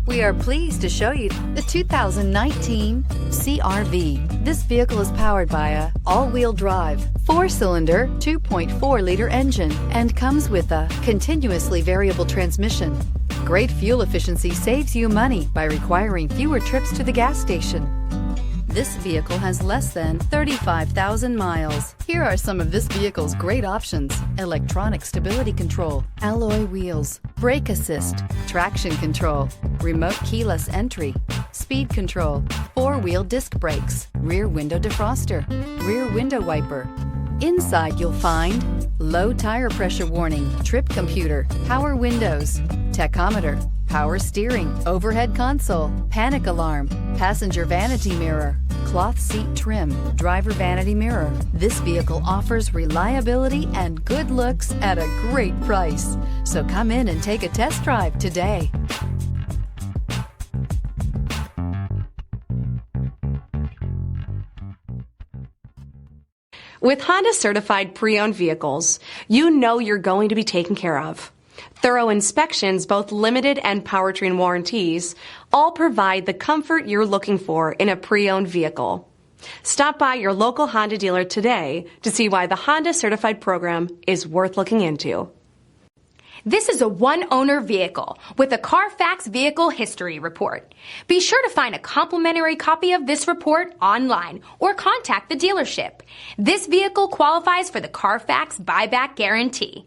We are pleased to show you the 2019 CR-V. This vehicle is powered by a all-wheel drive, 4-cylinder, 2.4-liter engine and comes with a continuously variable transmission. Great fuel efficiency saves you money by requiring fewer trips to the gas station. This vehicle has less than 35,000 miles. Here are some of this vehicle's great options: electronic stability control, alloy wheels, brake assist, traction control, remote keyless entry, speed control, 4-wheel disc brakes, rear window defroster, rear window wiper. Inside you'll find low tire pressure warning, trip computer, power windows, tachometer, power steering, overhead console, panic alarm, passenger vanity mirror, cloth seat trim, driver vanity mirror. This vehicle offers reliability and good looks at a great price. So come in and take a test drive today. With Honda certified pre-owned vehicles, you know you're going to be taken care of. Thorough inspections, both limited and powertrain warranties, all provide the comfort you're looking for in a pre-owned vehicle. Stop by your local Honda dealer today to see why the Honda certified program is worth looking into. This is a one-owner vehicle with a CARFAX Vehicle History Report. Be sure to find a complimentary copy of this report online or contact the dealership. This vehicle qualifies for the CARFAX Buyback Guarantee.